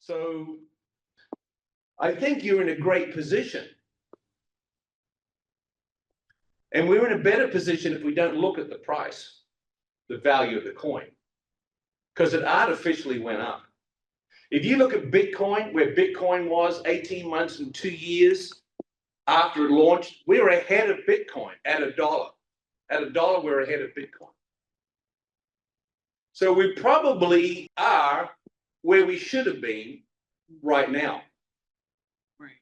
So I think you're in a great position. And we're in a better position if we don't look at the price, the value of the coin, because it artificially went up. If you look at Bitcoin, where Bitcoin was 18 months and 2 years after it launched, we were ahead of Bitcoin at $1. At $1, we're ahead of Bitcoin. So we probably are where we should have been right now. Right.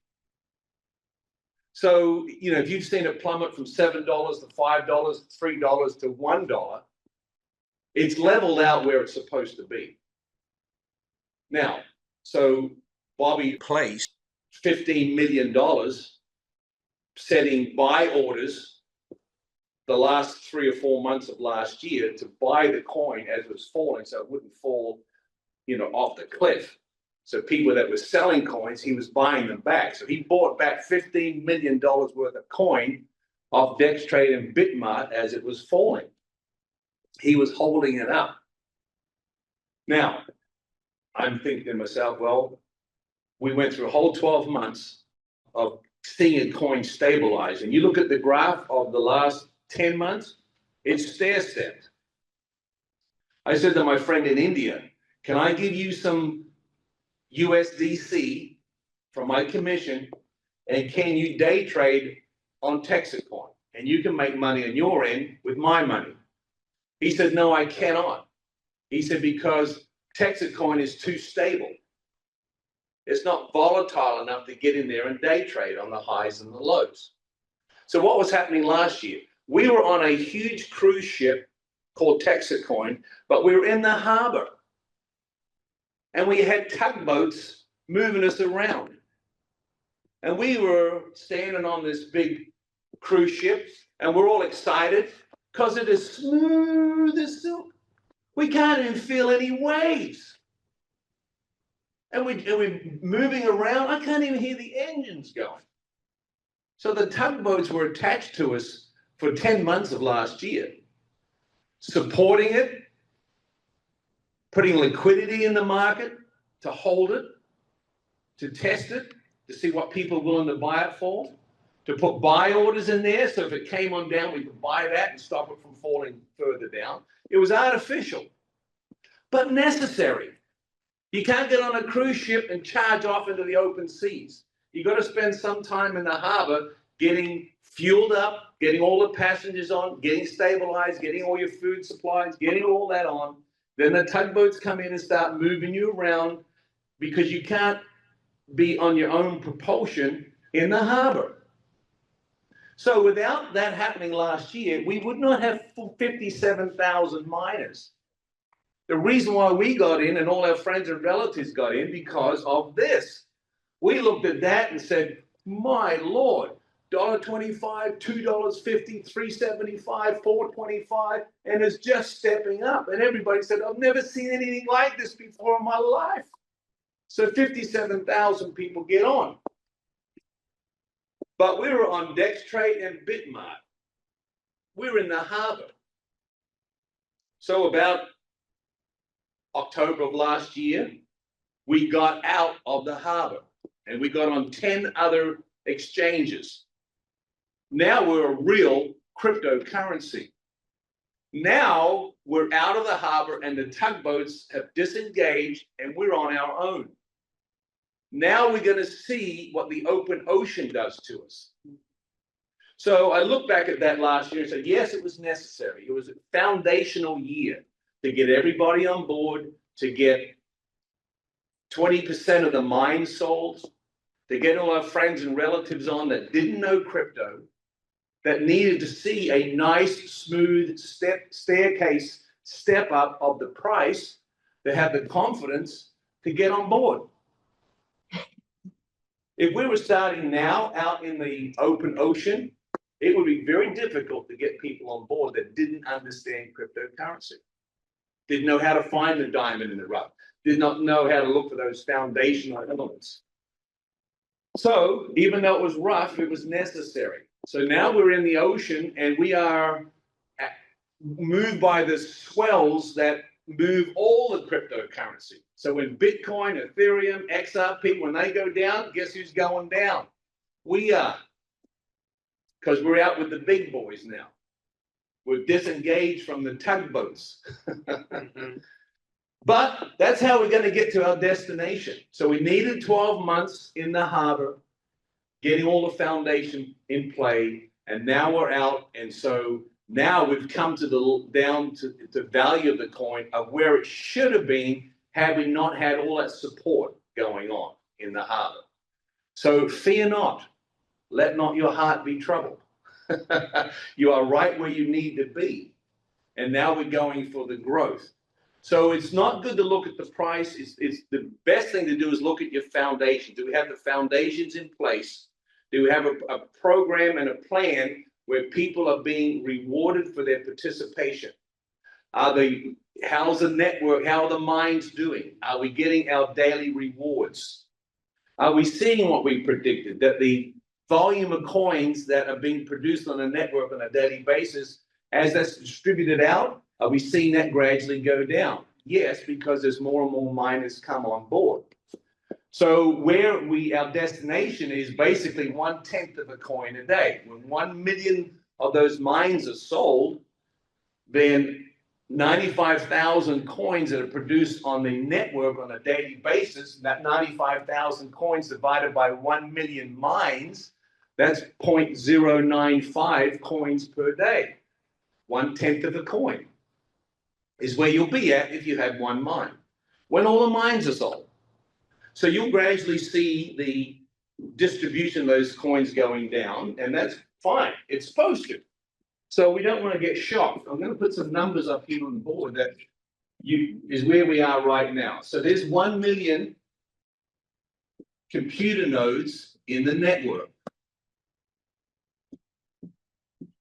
So, you know, if you've seen it plummet from $7 to $5, $3 to $1, it's leveled out where it's supposed to be. Now, so Bobby placed $15 million setting buy orders the last 3 or 4 months of last year to buy the coin as it was falling so it wouldn't fall, you know, off the cliff. So people that were selling coins, he was buying them back. So he bought back $15 million worth of coin off Dex-Trade and Bitmart as it was falling. He was holding it up. Now, I'm thinking to myself, well, we went through a whole 12 months of seeing a coin stabilize. And you look at the graph of the last 10 months, it's stair-stepped. I said to my friend in India, can I give you some USDC from my commission, and can you day trade on Texit Coin? And you can make money on your end with my money. He said, no, I cannot. He said, because Texit Coin is too stable. It's not volatile enough to get in there and day trade on the highs and the lows. So what was happening last year? We were on a huge cruise ship called Texit Coin, but we were in the harbor. And we had tugboats moving us around. And we were standing on this big cruise ship, and we're all excited because it is smooth as silk. We can't even feel any waves. And we're moving around. I can't even hear the engines going. So the tugboats were attached to us for 10 months of last year, supporting it, putting liquidity in the market to hold it, to test it, to see what people are willing to buy it for, to put buy orders in there so if it came on down, we could buy that and stop it from falling further down. It was artificial, but necessary. You can't get on a cruise ship and charge off into the open seas. You got to spend some time in the harbor getting fueled up, getting all the passengers on, getting stabilized, getting all your food supplies, getting all that on. Then the tugboats come in and start moving you around because you can't be on your own propulsion in the harbor. So without that happening last year, we would not have 57,000 miners. The reason why we got in and all our friends and relatives got in because of this. We looked at that and said, my Lord, $1.25, $2.50, $3.75, $4.25, and it's just stepping up. And everybody said, I've never seen anything like this before in my life. So 57,000 people get on. But we were on Dex-Trade and Bitmart. We were in the harbor. So about October of last year, we got out of the harbor and we got on 10 other exchanges. Now we're a real cryptocurrency. Now we're out of the harbor and the tugboats have disengaged and we're on our own. Now we're going to see what the open ocean does to us. So I look back at that last year and said, yes, it was necessary. It was a foundational year to get everybody on board, to get 20% of the mines sold, to get all our friends and relatives on that didn't know crypto, that needed to see a nice, smooth staircase step up of the price to have the confidence to get on board. If we were starting now out in the open ocean, it would be very difficult to get people on board that didn't understand cryptocurrency, didn't know how to find the diamond in the rough, did not know how to look for those foundational elements. So even though it was rough, it was necessary. So now we're in the ocean and we are moved by the swells that move all the cryptocurrency. So when Bitcoin, Ethereum, XRP, when they go down, guess who's going down? We are. Because we're out with the big boys now. We've disengaged from the tugboats. But that's how we're going to get to our destination. So we needed 12 months in the harbor, getting all the foundation in play, and now we're out. And so now we've come to down to the value of the coin of where it should have been had we not had all that support going on in the harbor. So fear not, let not your heart be troubled. You are right where you need to be. And now we're going for the growth. So it's not good to look at the price. It's the best thing to do is look at your foundation. Do we have the foundations in place? Do we have a program and a plan where people are being rewarded for their participation? How's the network? How are the mines doing? Are we getting our daily rewards? Are we seeing what we predicted? That the volume of coins that are being produced on a network on a daily basis, as that's distributed out, are we seeing that gradually go down? Yes, because there's more and more miners come on board. So where our destination is basically 1/10 of a coin a day. When 1 million of those mines are sold, then 95,000 coins that are produced on the network on a daily basis, that 95,000 coins divided by 1 million mines, that's 0.095 coins per day. 1/10 of a coin is where you'll be at if you have one mine, when all the mines are sold. So you'll gradually see the distribution of those coins going down, and that's fine. It's supposed to. So we don't want to get shocked. I'm going to put some numbers up here on the board that is where we are right now. So there's 1 million computer nodes in the network.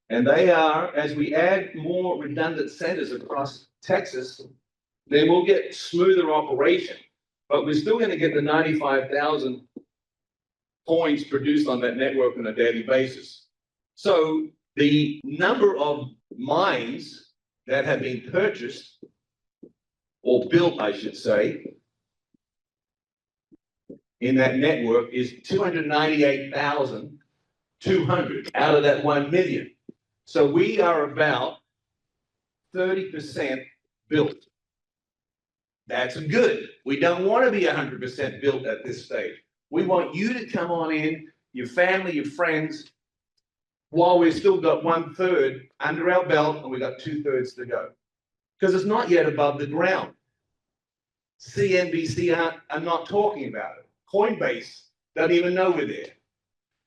And they are, as we add more redundant centers across Texas, then we'll get smoother operation. But we're still going to get the 95,000 coins produced on that network on a daily basis. So the number of mines that have been purchased, or built, I should say, in that network is 298,200 out of that 1 million. So we are about 30% built. That's good. We don't want to be 100% built at this stage. We want you to come on in, your family, your friends, while we've still got 1/3 under our belt and we've got 2/3 to go. Because it's not yet above the ground. CNBC are not talking about it. Coinbase doesn't even know we're there.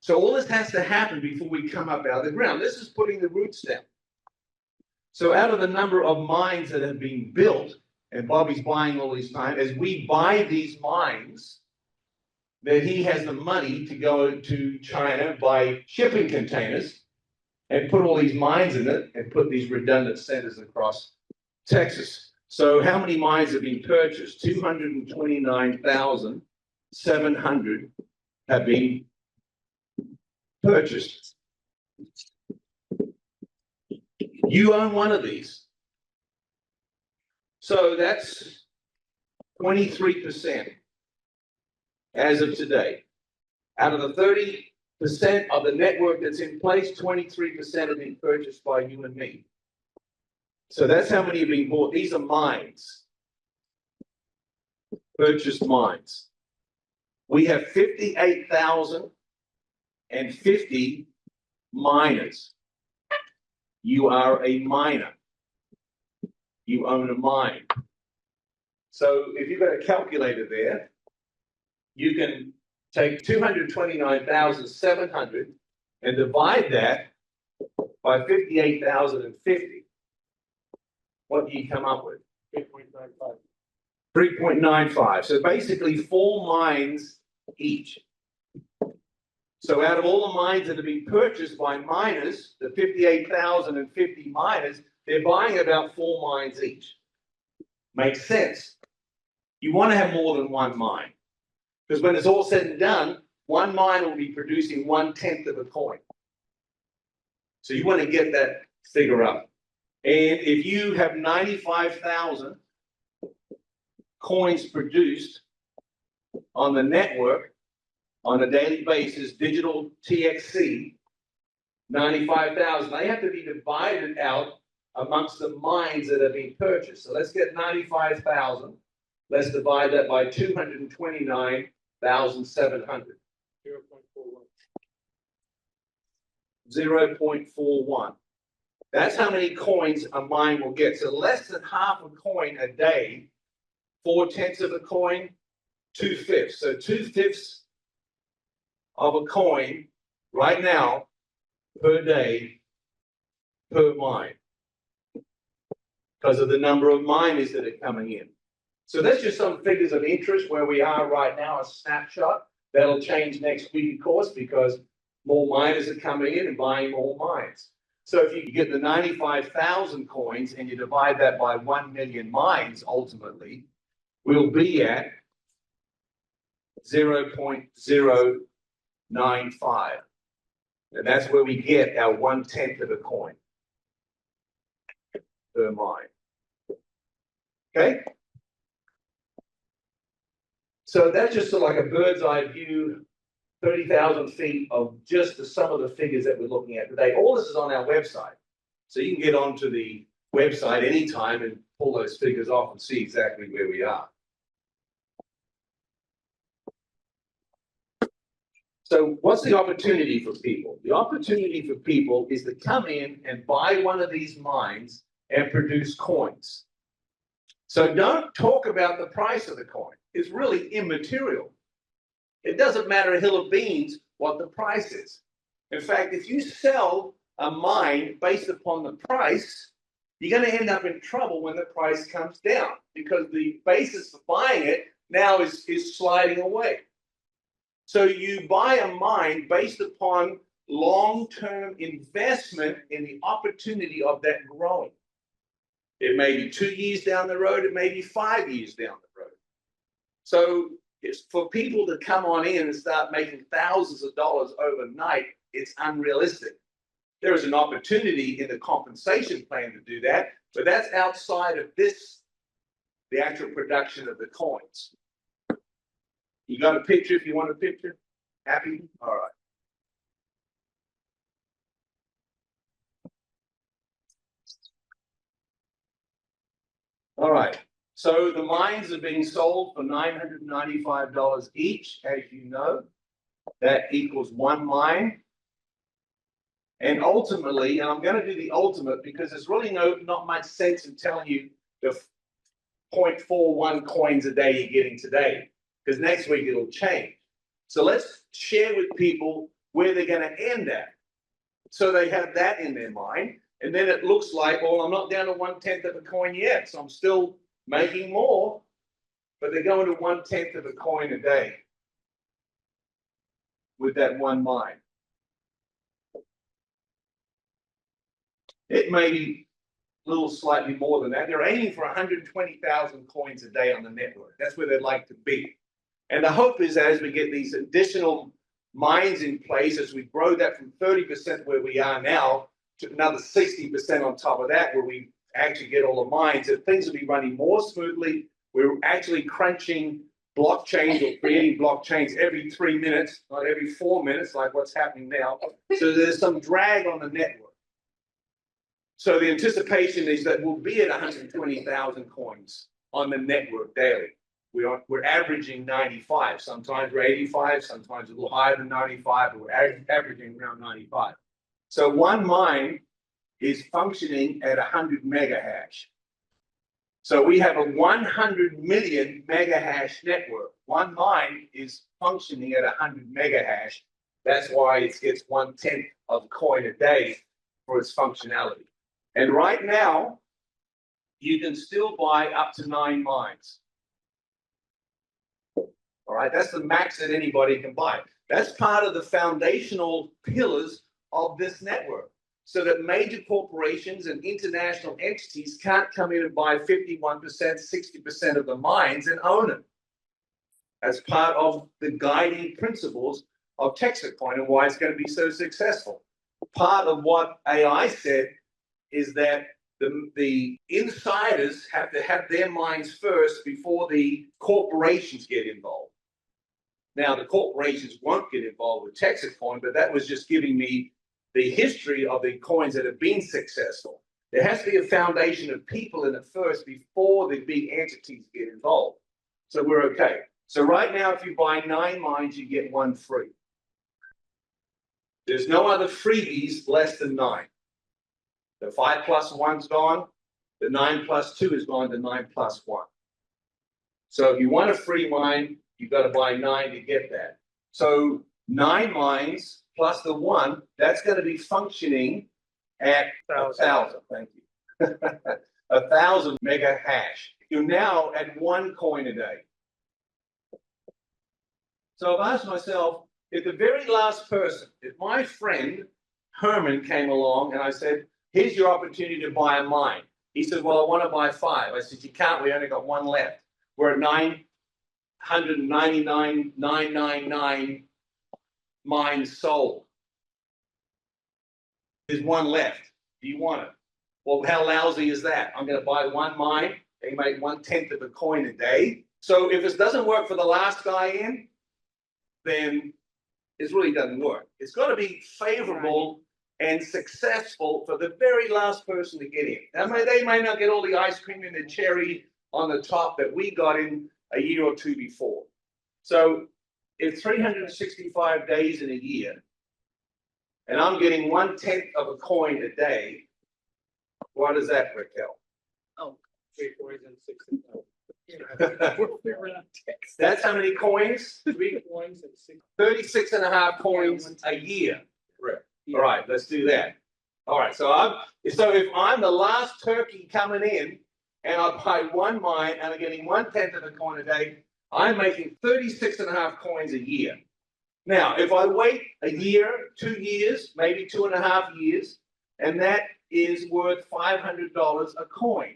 So all this has to happen before we come up out of the ground. This is putting the roots down. So out of the number of mines that have been built, and Bobby's buying all these time, as we buy these mines, then he has the money to go to China, buy shipping containers, and put all these mines in it, and put these redundant centers across Texas. So how many mines have been purchased? 229,700 have been purchased. You own one of these. So that's 23% as of today. Out of the 30% of the network that's in place, 23% have been purchased by you and me. So that's how many have been bought. These are mines. Purchased mines. We have 58,050 miners. You are a miner. You own a mine. So if you've got a calculator there, you can take 229,700 and divide that by 58,050. What do you come up with? 3.95. 3.95. So basically 4 mines each. So out of all the mines that have been purchased by miners, the 58,050 miners, they're buying about 4 mines each. Makes sense. You want to have more than one mine. Because when it's all said and done, one mine will be producing 1/10 of a coin. So you want to get that figure up. And if you have 95,000 coins produced on the network on a daily basis, digital TXC, 95,000. They have to be divided out amongst the mines that have been purchased. So let's get 95,000. Let's divide that by 229,700. 0.41. That's how many coins a mine will get. So less than half a coin a day, 4/10 of a coin, 2/5. So 2/5 of a coin right now per day per mine because of the number of miners that are coming in. So that's just some figures of interest where we are right now, a snapshot. That'll change next week, of course, because more miners are coming in and buying more mines. So if you get the 95,000 coins and you divide that by 1 million mines, ultimately, we'll be at 0.095. And that's where we get our 1/10 of a coin per mine. Okay? So that's just sort of like a bird's eye view, 30,000 feet of just some of the figures that we're looking at today. All this is on our website. So you can get onto the website anytime and pull those figures off and see exactly where we are. So what's the opportunity for people? The opportunity for people is to come in and buy one of these mines and produce coins. So don't talk about the price of the coin. It's really immaterial. It doesn't matter a hill of beans what the price is. In fact, if you sell a mine based upon the price, you're going to end up in trouble when the price comes down because the basis for buying it now is sliding away. So you buy a mine based upon long-term investment in the opportunity of that growing. It may be 2 years down the road, it may be 5 years down the road. So it's for people to come on in and start making thousands of dollars overnight, it's unrealistic. There is an opportunity in the compensation plan to do that, but that's outside of this, the actual production of the coins. You got a picture if you want a picture? Happy? All right. All right. So the mines are being sold for $995 each, as you know. That equals one mine. And ultimately, and I'm going to do the ultimate because there's really not much sense in telling you the 0.41 coins a day you're getting today, because next week it'll change. So let's share with people where they're going to end at. So they have that in their mind. And then it looks like, well, I'm not down to 1/10 of a coin yet, so I'm still making more, but they're going to 1/10 of a coin a day with that one mine. It may be a little slightly more than that. They're aiming for 120,000 coins a day on the network. That's where they'd like to be. And the hope is that as we get these additional mines in place, as we grow that from 30% where we are now to another 60% on top of that, where we actually get all the mines, that things will be running more smoothly. We're actually crunching blockchains or creating blockchains every 3 minutes, not every 4 minutes, like what's happening now. So there's some drag on the network. So the anticipation is that we'll be at 120,000 coins on the network daily. We're averaging 95. Sometimes we're 85, sometimes a little higher than 95, but we're averaging around 95. So one mine is functioning at 100 mega hash. So we have a 100 million mega hash network. One mine is functioning at 100 mega hash. That's why it gets 1/10 of a coin a day for its functionality. And right now, you can still buy up to 9 mines. All right, that's the max that anybody can buy. That's part of the foundational pillars of this network, so that major corporations and international entities can't come in and buy 51%, 60% of the mines and own them. That's part of the guiding principles of Texit Coin and why it's going to be so successful. Part of what AI said is that the insiders have to have their mines first before the corporations get involved. Now, the corporations won't get involved with Texit Coin, but that was just giving me the history of the coins that have been successful. There has to be a foundation of people in it first before the big entities get involved. So we're okay. So right now, if you buy 9 mines, you get 1 free. There's no other freebies less than 9. The 5 plus 1's gone. The 9 plus 2 is gone to 9 plus 1. So if you want a free mine, you've got to buy 9 to get that. So 9 mines plus the 1, that's going to be functioning at 1,000. Thank you. 1,000 mega hash. You're now at 1 coin a day. So I've asked myself, if the very last person, if my friend Herman came along and I said, here's your opportunity to buy a mine. He said, well, I want to buy 5. I said, you can't, we only got 1 left. We're at 999,999 mines sold. There's 1 left. Do you want it? Well, how lousy is that? I'm going to buy 1 mine and make 1/10 of a coin a day. So if this doesn't work for the last guy in, then it really doesn't work. It's got to be favorable and successful for the very last person to get in. Now, they may not get all the ice cream and the cherry on the top that we got in a year or 2 before. So if 365 days in a year, and I'm getting 1/10 of a coin a day, what is that, Raquel? Oh, 3 coins and 6. That's how many coins? 3 coins and 6. 36 and a half coins a year. Right. All right, let's do that. All right, so if I'm the last turkey coming in and I buy 1 mine and I'm getting 1/10 of a coin a day, I'm making 36 and a half coins a year. Now, if I wait a year, 2 years, maybe 2.5 years, and that is worth $500 a coin.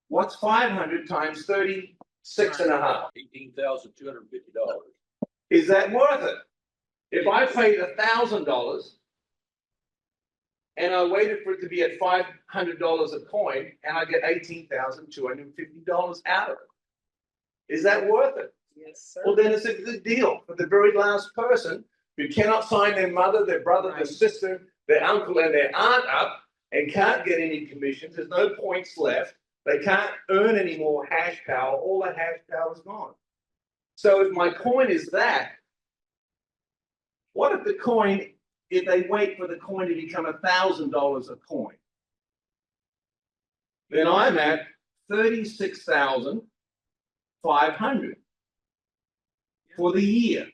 What's 500 times 36 and a half? $18,250. Is that worth it? If I paid $1,000 and I waited for it to be at $500 a coin and I get $18,250 out of it, is that worth it? Yes, sir. Well, then it's a good deal for the very last person who cannot sign their mother, their brother, their sister, their uncle, and their aunt up and can't get any commissions. There's no points left. They can't earn any more hash power. All the hash power is gone. So if my coin is that, what if the coin, if they wait for the coin to become $1,000 a coin? Then I'm at 36,500 for the year.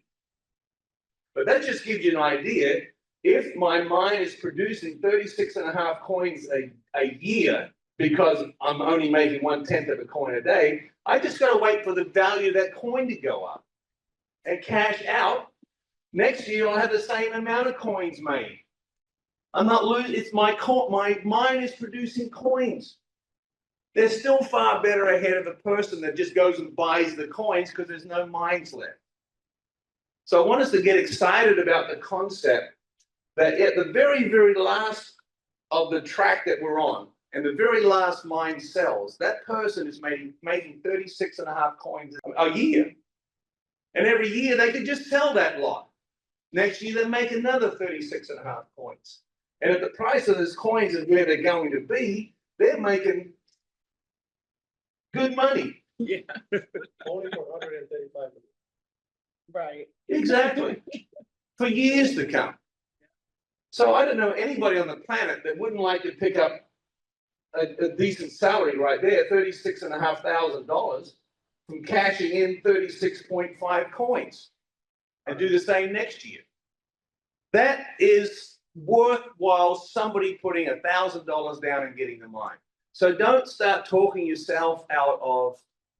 But that just gives you an idea. If my mine is producing 36 and a half coins a year, because I'm only making 1/10 of a coin a day, I just got to wait for the value of that coin to go up and cash out. Next year, I'll have the same amount of coins made. I'm not losing. It's my mine is producing coins. They're still far better ahead of the person that just goes and buys the coins because there's no mines left. So I want us to get excited about the concept that at the very, very last of the track that we're on, and the very last mine sells, that person is making 36 and a half coins a year. And every year they could just sell that lot. Next year they make another 36 and a half coins. And at the price of those coins is where they're going to be, they're making good money. Yeah. Only for 135. Right. Exactly. For years to come. So I don't know anybody on the planet that wouldn't like to pick up a decent salary right there, $36,500 from cashing in 36.5 coins and do the same next year. That is worthwhile somebody putting $1,000 down and getting the mine. So don't start talking yourself out of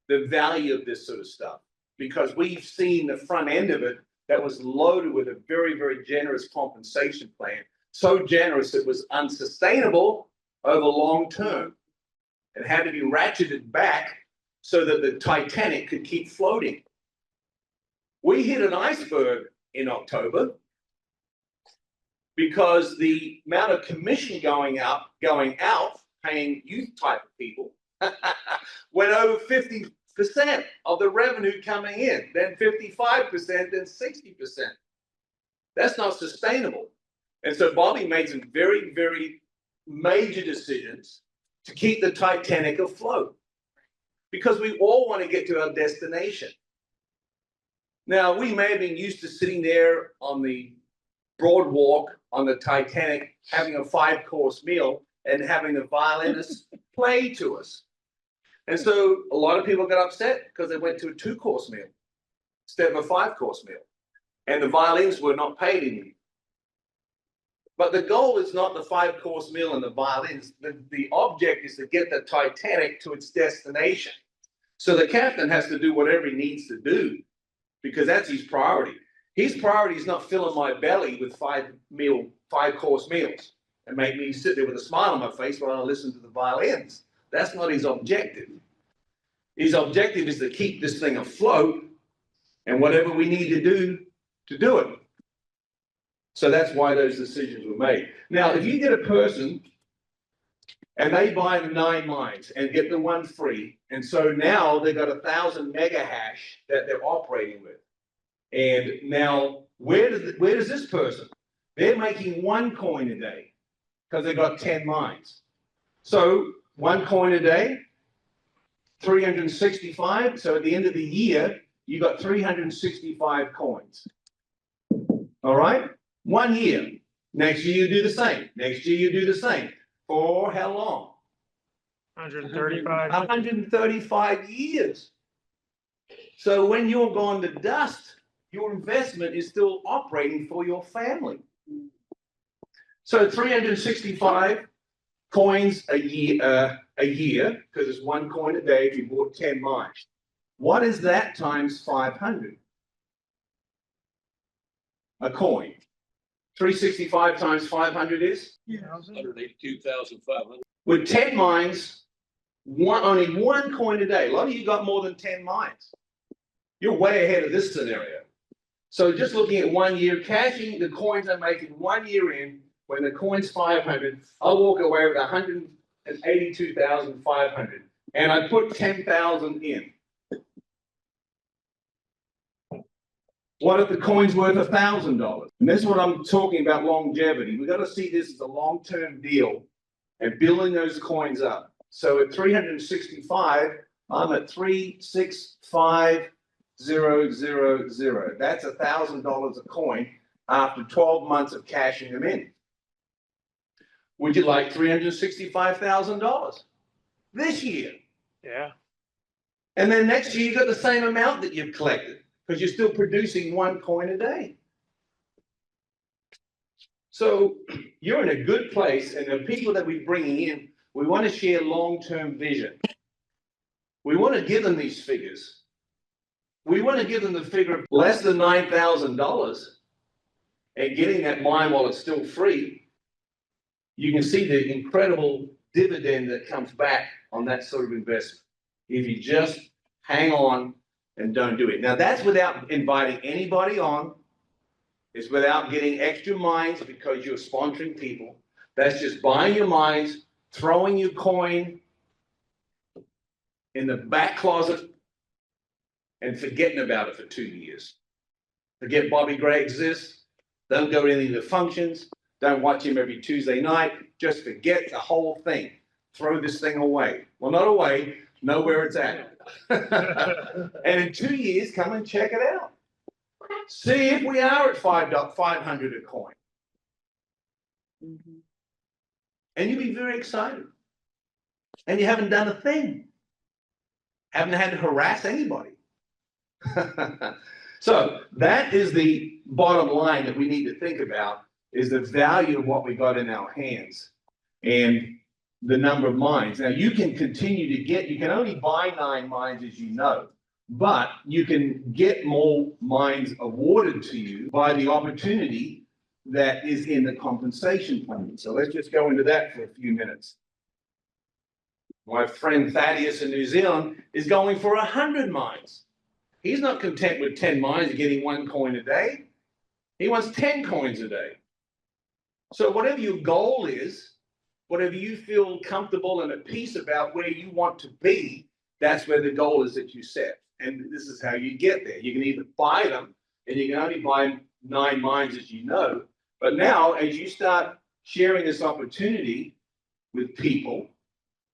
the value of this sort of stuff, because we've seen the front end of it that was loaded with a very, very generous compensation plan. So generous it was unsustainable over long term. It had to be ratcheted back so that the Titanic could keep floating. We hit an iceberg in October. because the amount of commission going out, paying youth type of people, went over 50% of the revenue coming in, then 55%, then 60%. That's not sustainable. And so Bobby made some very, very major decisions to keep the Titanic afloat, because we all want to get to our destination. Now, we may have been used to sitting there on the boardwalk on the Titanic, having a 5-course meal and having the violinist play to us. And so a lot of people got upset because they went to a 2-course meal instead of a 5-course meal. And the violins were not paid anymore. But the goal is not the 5-course meal and the violins. The object is to get the Titanic to its destination. So the captain has to do whatever he needs to do, because that's his priority. His priority is not filling my belly with 5-course meals and make me sit there with a smile on my face while I listen to the violins. That's not his objective. His objective is to keep this thing afloat and whatever we need to do it. So that's why those decisions were made. Now, if you get a person and they buy the 9 mines and get the 1 free, and so now they've got 1,000 mega hash that they're operating with. And now, where does this person? They're making 1 coin a day because they've got 10 mines. So 1 coin a day, 365. So at the end of the year, you got 365 coins. All right? 1 year. Next year, you do the same. Next year, you do the same. For how long? 135. 135 years. So when you're gone to dust, your investment is still operating for your family. So 365 coins a year, because it's 1 coin a day if you bought 10 mines. What is that times 500? A coin. 365 times 500 is? 182,500. With 10 mines, only 1 coin a day. A lot of you got more than 10 mines. You're way ahead of this scenario. So just looking at 1 year, cashing the coins I'm making 1 year in, when the coin's 500, I'll walk away with 182,500. And I put 10,000 in. What if the coin's worth $1,000? And this is what I'm talking about, longevity. We've got to see this as a long-term deal and building those coins up. So at 365, I'm at 365,000. That's $1,000 a coin after 12 months of cashing them in. Would you like $365,000 this year? Yeah. And then next year, you got the same amount that you've collected, because you're still producing 1 coin a day. So you're in a good place, and the people that we're bringing in, we want to share long-term vision. We want to give them these figures. We want to give them the figure of less than $9,000 and getting that mine while it's still free. You can see the incredible dividend that comes back on that sort of investment if you just hang on and don't do it. Now, that's without inviting anybody on. It's without getting extra mines because you're sponsoring people. That's just buying your mines, throwing your coin in the back closet, and forgetting about it for 2 years. Forget Bobby Gray exists. Don't go to any of the functions. Don't watch him every Tuesday night. Just forget the whole thing. Throw this thing away. Well, not away. Know where it's at. And in 2 years, come and check it out. See if we are at 500 a coin. And you'll be very excited. And you haven't done a thing. Haven't had to harass anybody. So that is the bottom line that we need to think about, is the value of what we got in our hands and the number of mines. Now, you can continue to get, you can only buy 9 mines, as you know, but you can get more mines awarded to you by the opportunity that is in the compensation plan. So let's just go into that for a few minutes. My friend Thaddeus in New Zealand is going for 100 mines. He's not content with 10 mines and getting 1 coin a day. He wants 10 coins a day. So whatever your goal is, whatever you feel comfortable and at peace about where you want to be, that's where the goal is that you set. And this is how you get there. You can either buy them, and you can only buy 9 mines, as you know. But now, as you start sharing this opportunity with people,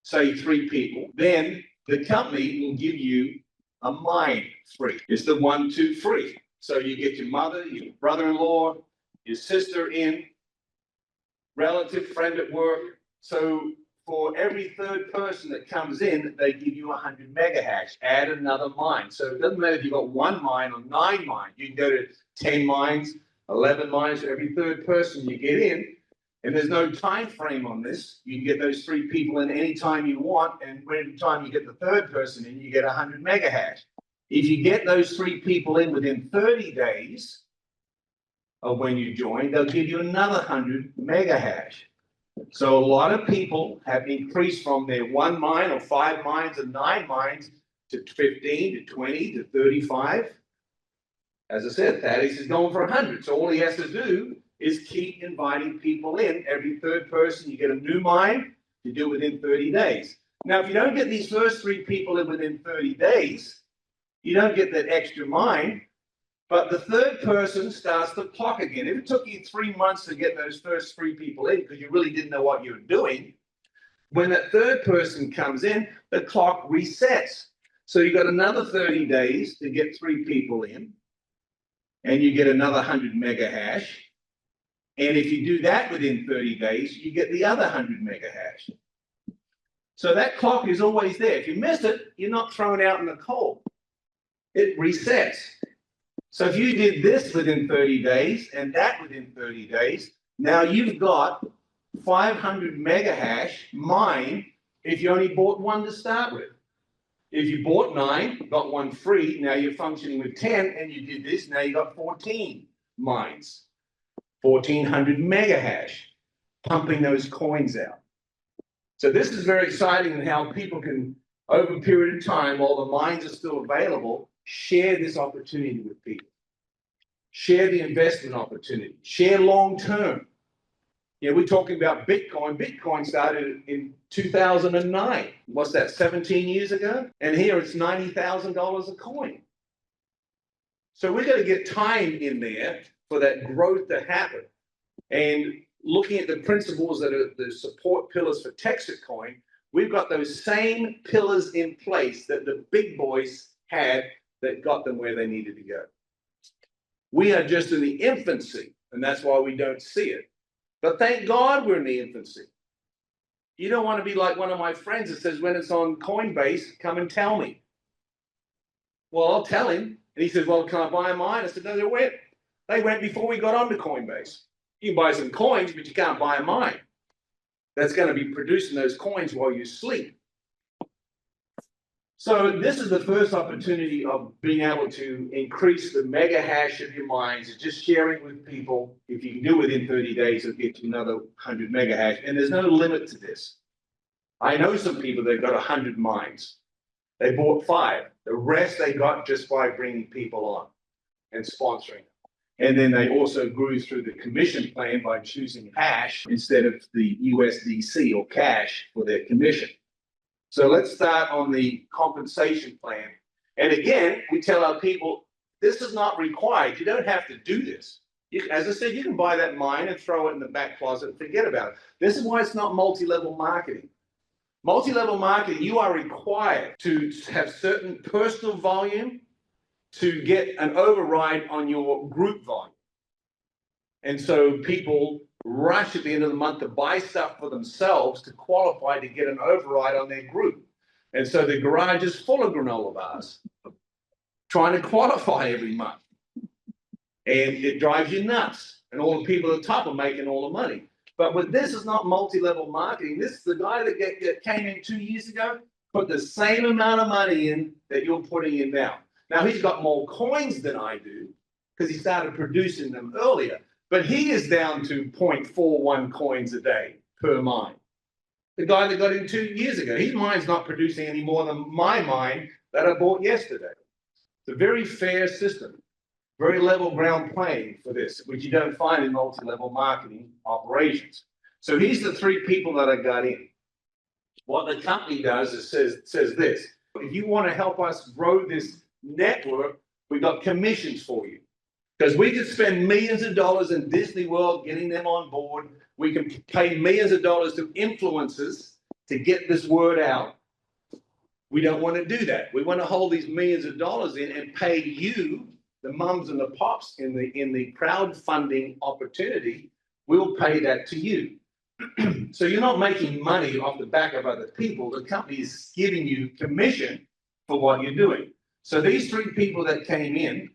say 3 people, then the company will give you a mine free. It's the 1, 2 free. So you get your mother, your brother-in-law, your sister in, relative, friend at work. So for every 3rd person that comes in, they give you 100 mega hash, add another mine. So it doesn't matter if you've got 1 mine or 9 mines. You can go to 10 mines, 11 mines for every 3rd person you get in. And there's no time frame on this. You can get those 3 people in anytime you want, and every time you get the 3rd person in, you get 100 mega hash. If you get those 3 people in within 30 days of when you join, they'll give you another 100 mega hash. So a lot of people have increased from their 1 mine or 5 mines or 9 mines to 15 to 20 to 35. As I said, Thaddeus is going for 100. So all he has to do is keep inviting people in. Every 3rd person, you get a new mine, you do it within 30 days. Now, if you don't get these first 3 people in within 30 days, you don't get that extra mine, but the 3rd person starts the clock again. If it took you 3 months to get those first 3 people in because you really didn't know what you were doing, when that 3rd person comes in, the clock resets. So you got another 30 days to get 3 people in, and you get another 100 mega hash. And if you do that within 30 days, you get the other 100 mega hash. So that clock is always there. If you miss it, you're not thrown out in the cold. It resets. So if you did this within 30 days and that within 30 days, now you've got 500 mega hash mine if you only bought 1 to start with. If you bought 9, got 1 free, now you're functioning with 10, and you did this, now you got 14 mines. 1,400 mega hash, pumping those coins out. So this is very exciting in how people can, over a period of time, while the mines are still available, share this opportunity with people. Share the investment opportunity. Share long term. Yeah, we're talking about Bitcoin. Bitcoin started in 2009. What's that, 17 years ago? And here it's $90,000 a coin. So we're going to get time in there for that growth to happen. And looking at the principles that are the support pillars for Texit Coin, we've got those same pillars in place that the big boys had that got them where they needed to go. We are just in the infancy, and that's why we don't see it. But thank God we're in the infancy. You don't want to be like one of my friends that says, when it's on Coinbase, come and tell me. Well, I'll tell him. And he says, well, can I buy mine? I said, no, they went. They went before we got onto Coinbase. You can buy some coins, but you can't buy a mine. That's going to be producing those coins while you sleep. So this is the first opportunity of being able to increase the mega hash of your mines, and just sharing with people. If you can do it within 30 days, it'll get you another 100 mega hash. And there's no limit to this. I know some people that got 100 mines. They bought 5. The rest they got just by bringing people on and sponsoring. And then they also grew through the commission plan by choosing hash instead of the USDC or cash for their commission. So let's start on the compensation plan. And again, we tell our people, this is not required. You don't have to do this. As I said, you can buy that mine and throw it in the back closet and forget about it. This is why it's not multi-level marketing. Multi-level marketing, you are required to have certain personal volume to get an override on your group volume. And so people rush at the end of the month to buy stuff for themselves to qualify to get an override on their group. And so the garage is full of granola bars trying to qualify every month. And it drives you nuts. And all the people at the top are making all the money. But with this is not multi-level marketing. This is the guy that came in 2 years ago, put the same amount of money in that you're putting in now. Now, he's got more coins than I do because he started producing them earlier. But he is down to 0.41 coins a day per mine. The guy that got in 2 years ago, his mine's not producing any more than my mine that I bought yesterday. It's a very fair system. very level ground playing for this, which you don't find in multi-level marketing operations. So here's the three people that I got in. What the company does is says this: if you want to help us grow this network, we got commissions for you. Because we could spend millions of dollars in Disney World getting them on board. We can pay millions of dollars to influencers to get this word out. We don't want to do that. We want to hold these millions of dollars in and pay you, the mums and the pops in the crowdfunding opportunity. We'll pay that to you. So you're not making money off the back of other people. The company is giving you commission for what you're doing. So these three people that came in,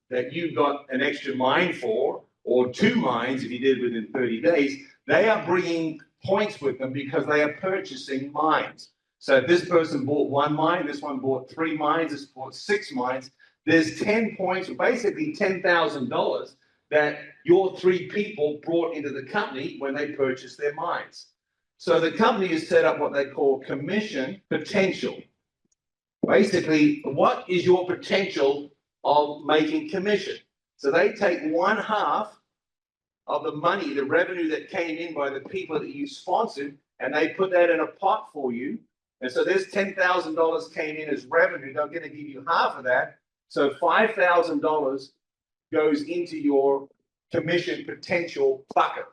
that you got an extra mine for, or 2 mines if you did within 30 days, they are bringing points with them because they are purchasing mines. So if this person bought 1 mine, this one bought 3 mines, this bought 6 mines, there's 10 points, basically $10,000 that your 3 people brought into the company when they purchased their mines. So the company has set up what they call commission potential. Basically, what is your potential of making commission? So they take 1/2 of the money, the revenue that came in by the people that you sponsored, and they put that in a pot for you. And so there's $10,000 came in as revenue. They're going to give you half of that. So $5,000 goes into your commission potential bucket.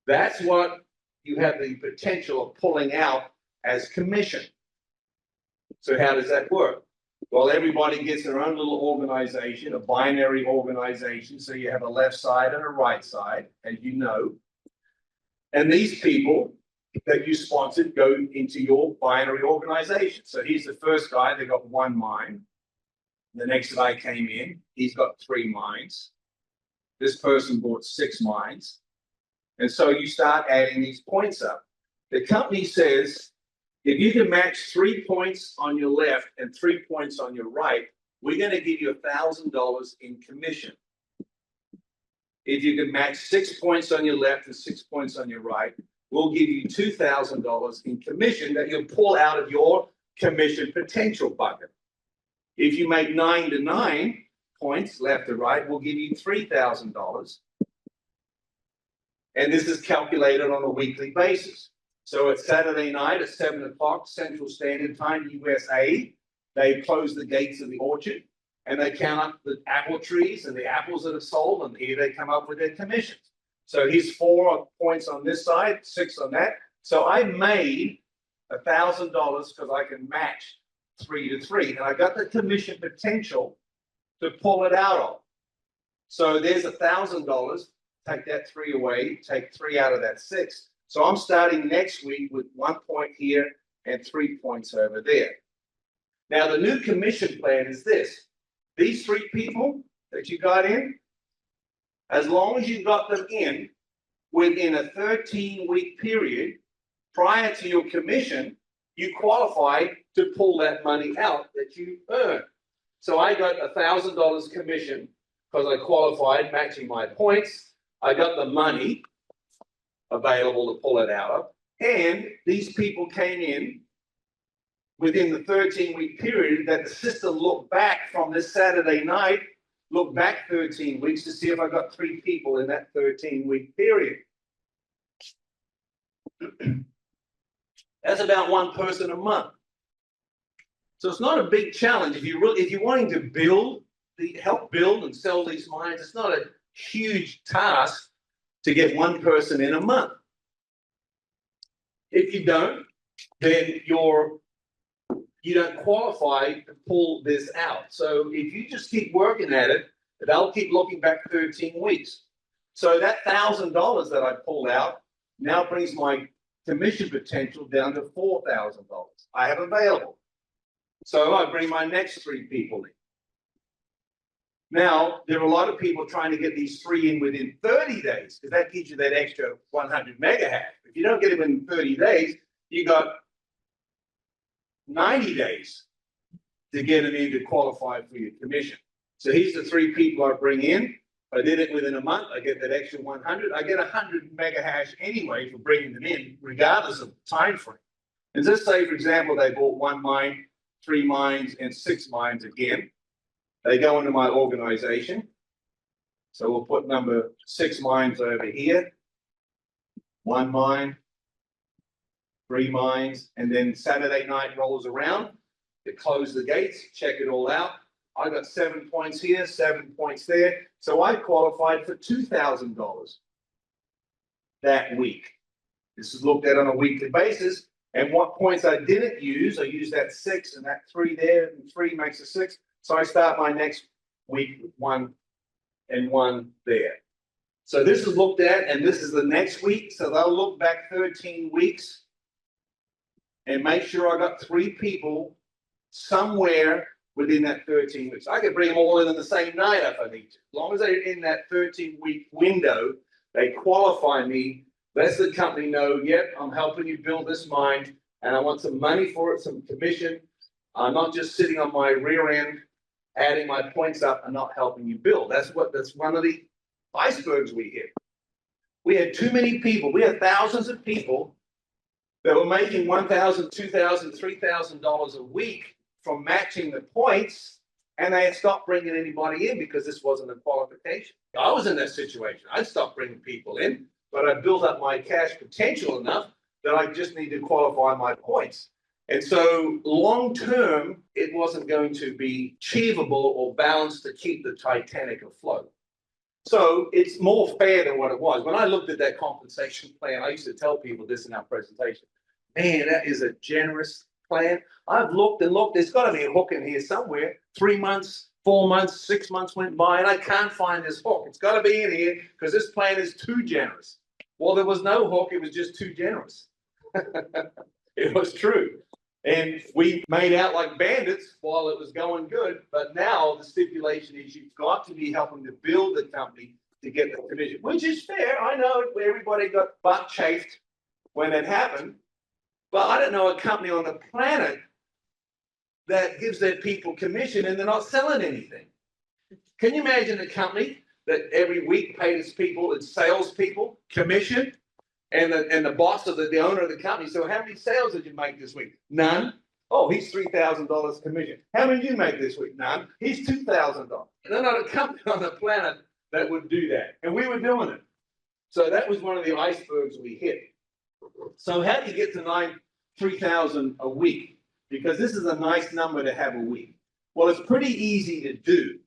That's what you have the potential of pulling out as commission. So how does that work? Well, everybody gets their own little organization, a binary organization. So you have a left side and a right side, as you know. And these people that you sponsored go into your binary organization. So he's the first guy, they got 1 mine. The next guy came in, he's got 3 mines. This person bought 6 mines. And so you start adding these points up. The company says, if you can match 3 points on your left and 3 points on your right, we're going to give you $1,000 in commission. If you can match 6 points on your left and 6 points on your right, we'll give you $2,000 in commission that you'll pull out of your commission potential bucket. If you make 9 to 9 points left to right, we'll give you $3,000. And this is calculated on a weekly basis. So it's Saturday night at 7 o'clock Central Standard Time, USA. They close the gates of the orchard and they count up the apple trees and the apples that are sold, and here they come up with their commissions. So here's 4 points on this side, 6 on that. So I made $1,000 because I can match 3 to 3, and I got the commission potential to pull it out of. So there's $1,000. Take that 3 away, take 3 out of that 6. So I'm starting next week with 1 point here and 3 points over there. Now the new commission plan is this: these 3 people that you got in, as long as you got them in within a 13-week period prior to your commission, you qualify to pull that money out that you earned. So I got $1,000 commission because I qualified, matching my points. I got the money available to pull it out of, and these people came in within the 13-week period that the system looked back from this Saturday night, looked back 13 weeks to see if I got 3 people in that 13-week period. That's about 1 person a month. So it's not a big challenge. If you're wanting to help build and sell these mines, it's not a huge task to get 1 person in a month. If you don't, then you don't qualify to pull this out. So if you just keep working at it, they'll keep looking back 13 weeks. So that $1,000 that I pulled out now brings my commission potential down to $4,000 I have available. So I bring my next 3 people in. Now, there are a lot of people trying to get these 3 in within 30 days, because that gives you that extra 100 mega hash. If you don't get it in 30 days, you got 90 days to get them in to qualify for your commission. So here's the 3 people I bring in. If I did it within a month, I get that extra 100. I get 100 mega hash anyway for bringing them in, regardless of time frame. And just say, for example, they bought 1 mine, 3 mines, and 6 mines again. They go into my organization. So we'll put number 6 mines over here. 1 mine, 3 mines, and then Saturday night rolls around. They close the gates, check it all out. I got 7 points here, 7 points there. So I qualified for $2,000 that week. This is looked at on a weekly basis. And what points I didn't use, I used that 6 and that 3 there, and 3 makes a 6. So I start my next week with 1 and 1 there. So this is looked at, and this is the next week. So they'll look back 13 weeks and make sure I got 3 people somewhere within that 13 weeks. I could bring them all in the same night if I need to. As long as they're in that 13-week window, they qualify me. Lets the company know, yep, I'm helping you build this mine, and I want some money for it, some commission. I'm not just sitting on my rear end, adding my points up and not helping you build. That's one of the icebergs we hit. We had too many people. We had thousands of people that were making $1,000, $2,000, $3,000 a week from matching the points, and they had stopped bringing anybody in because this wasn't a qualification. I was in that situation. I'd stopped bringing people in, but I built up my cash potential enough that I just need to qualify my points. And so long term, it wasn't going to be achievable or balanced to keep the Titanic afloat. So it's more fair than what it was. When I looked at that compensation plan, I used to tell people this in our presentation. Man, that is a generous plan. I've looked and looked. There's got to be a hook in here somewhere. 3 months, 4 months, 6 months went by, and I can't find this hook. It's got to be in here because this plan is too generous. Well, there was no hook. It was just too generous. It was true. And we made out like bandits while it was going good. But now the stipulation is you've got to be helping to build the company to get the commission, which is fair. I know everybody got butt chafed when it happened. But I don't know a company on the planet that gives their people commission and they're not selling anything. Can you imagine a company that every week paid its people, its salespeople, commission, and the boss of the owner of the company? So how many sales did you make this week? None. Oh, he's $3,000 commission. How many did you make this week? None. He's $2,000. They're not a company on the planet that would do that. And we were doing it. So that was one of the icebergs we hit. So how do you get to $3,000 a week? Because this is a nice number to have a week. Well, it's pretty easy to do.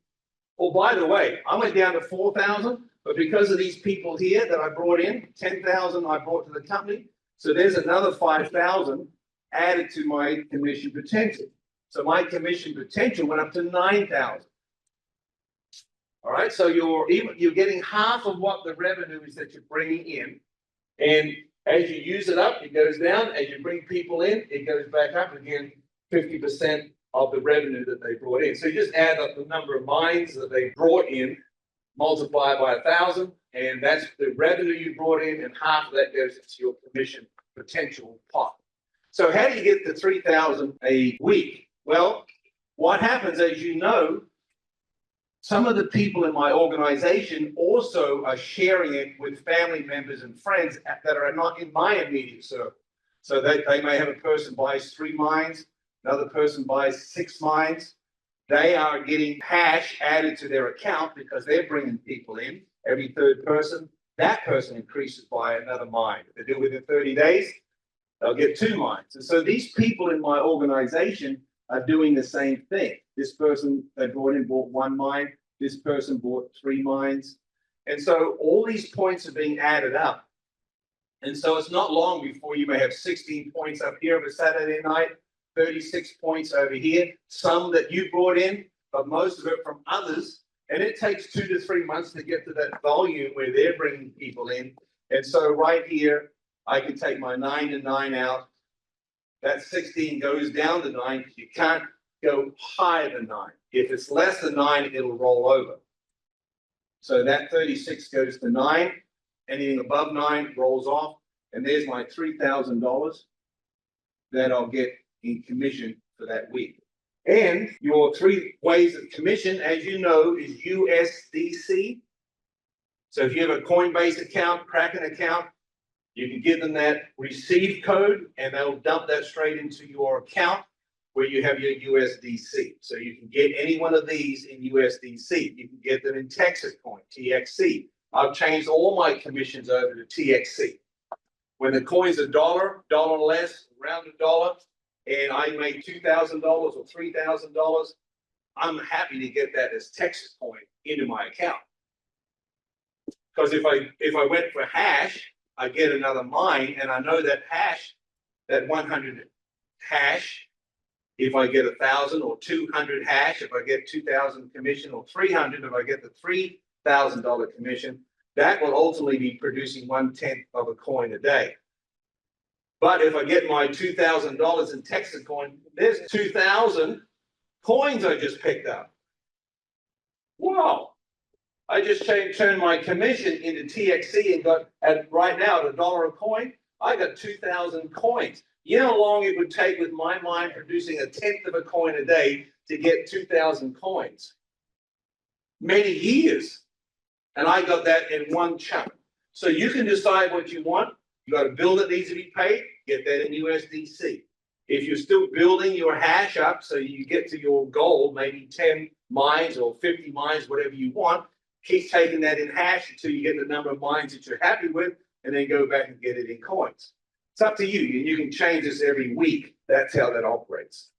Oh, by the way, I went down to 4,000, but because of these people here that I brought in, 10,000 I brought to the company. So there's another 5,000 added to my commission potential. So my commission potential went up to 9,000. All right, so you're getting half of what the revenue is that you're bringing in, and as you use it up, it goes down. As you bring people in, it goes back up again, 50% of the revenue that they brought in. So you just add up the number of mines that they brought in, multiply by 1,000, and that's the revenue you brought in, and half of that goes into your commission potential pot. So how do you get the 3,000 a week? Well, what happens, as you know, some of the people in my organization also are sharing it with family members and friends that are not in my immediate circle. So they may have a person buys 3 mines, another person buys 6 mines. They are getting cash added to their account because they're bringing people in. Every 3rd person, that person increases by another mine. If they do it within 30 days, they'll get 2 mines. And so these people in my organization are doing the same thing. This person they brought in bought 1 mine. This person bought 3 mines. And so all these points are being added up. And so it's not long before you may have 16 points up here of a Saturday night, 36 points over here, some that you brought in, but most of it from others. And it takes 2 to 3 months to get to that volume where they're bringing people in. And so right here, I can take my 9 and 9 out. That 16 goes down to 9 because you can't go higher than 9. If it's less than 9, it'll roll over. So that 36 goes to 9. Anything above 9 rolls off. And there's my $3,000 that I'll get in commission for that week. And your 3 ways of commission, as you know, is USDC. So if you have a Coinbase account, Kraken account, you can give them that receive code and they'll dump that straight into your account. where you have your USDC. So you can get any one of these in USDC. You can get them in Texit Coin, TXC. I've changed all my commissions over to TXC. When the coin's $1, dollar less, around $1, and I make $2,000 or $3,000, I'm happy to get that as Texit Coin into my account. Because if I went for hash, I get another mine, and I know that hash, that 100 hash, if I get 1,000 or 200 hash, if I get 2,000 commission, or 300, if I get the $3,000 commission, that will ultimately be producing 1/10 of a coin a day. But if I get my $2,000 in Texit Coin, there's 2,000 coins I just picked up. Wow. I just turned my commission into TXC and got, right now at $1 a coin, I got 2,000 coins. You know how long it would take with my mind producing 1/10 of a coin a day to get 2,000 coins? Many years. And I got that in one chunk. So you can decide what you want. You got a bill that needs to be paid, get that in USDC. If you're still building your hash up so you get to your goal, maybe 10 mines or 50 mines, whatever you want, keep taking that in hash until you get the number of mines that you're happy with, and then go back and get it in coins. It's up to you. You can change this every week. That's how that operates.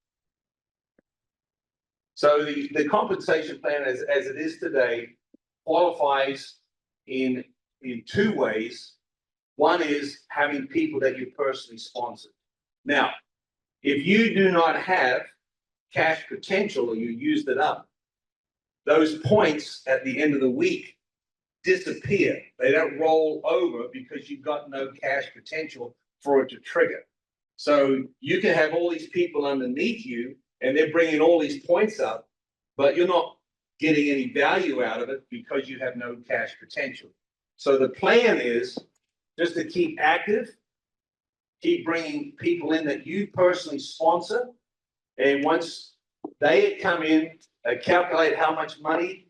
So the compensation plan as it is today qualifies in two ways. One is having people that you personally sponsor. Now, if you do not have cash potential or you used it up, those points at the end of the week disappear. They don't roll over because you've got no cash potential for it to trigger. So you can have all these people underneath you and they're bringing all these points up, but you're not getting any value out of it because you have no cash potential. So the plan is just to keep active, keep bringing people in that you personally sponsor, and once they come in, they calculate how much money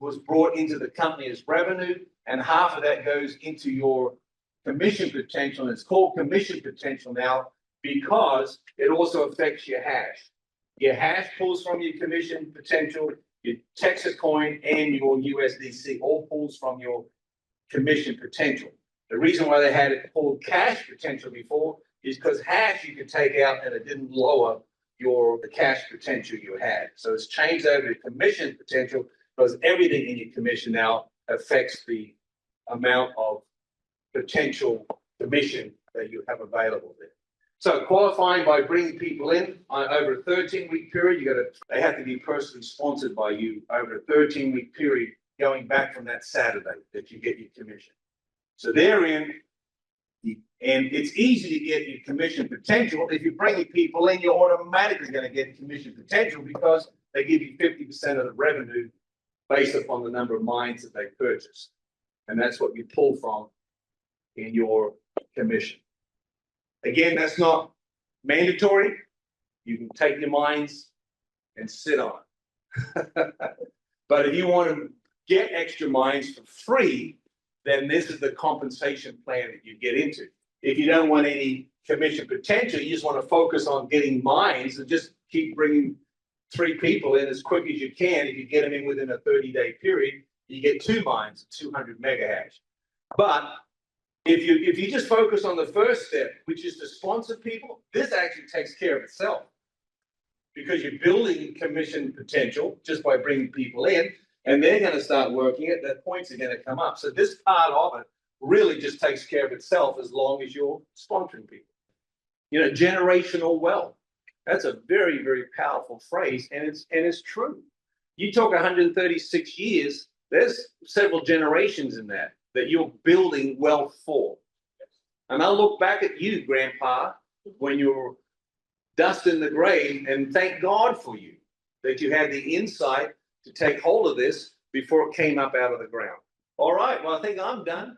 was brought into the company as revenue, and half of that goes into your commission potential. And it's called commission potential now because it also affects your hash. Your hash pulls from your commission potential, your Texit Coin and your USDC all pulls from your commission potential. The reason why they had it called cash potential before is because hash you could take out and it didn't lower the cash potential you had. So it's changed over to commission potential because everything in your commission now affects the amount of potential commission that you have available there. So qualifying by bringing people in over a 13-week period, they have to be personally sponsored by you over a 13-week period going back from that Saturday that you get your commission. So therein, and it's easy to get your commission potential. If you're bringing people in, you're automatically going to get commission potential because they give you 50% of the revenue based upon the number of mines that they purchase. And that's what you pull from in your commission. Again, that's not mandatory. You can take your mines and sit on it. But if you want to get extra mines for free, then this is the compensation plan that you get into. If you don't want any commission potential, you just want to focus on getting mines and just keep bringing 3 people in as quick as you can. If you get them in within a 30-day period, you get 2 mines, 200 mega hash. But if you just focus on the first step, which is to sponsor people, this actually takes care of itself because you're building commission potential just by bringing people in, and they're going to start working it. The points are going to come up. So this part of it really just takes care of itself as long as you're sponsoring people. You know, generational wealth. That's a very, very powerful phrase, and it's true. You talk 136 years. There's several generations in that you're building wealth for. And I'll look back at you, Grandpa, when you're dust in the grave, and thank God for you that you had the insight to take hold of this before it came up out of the ground. All right, well, I think I'm done.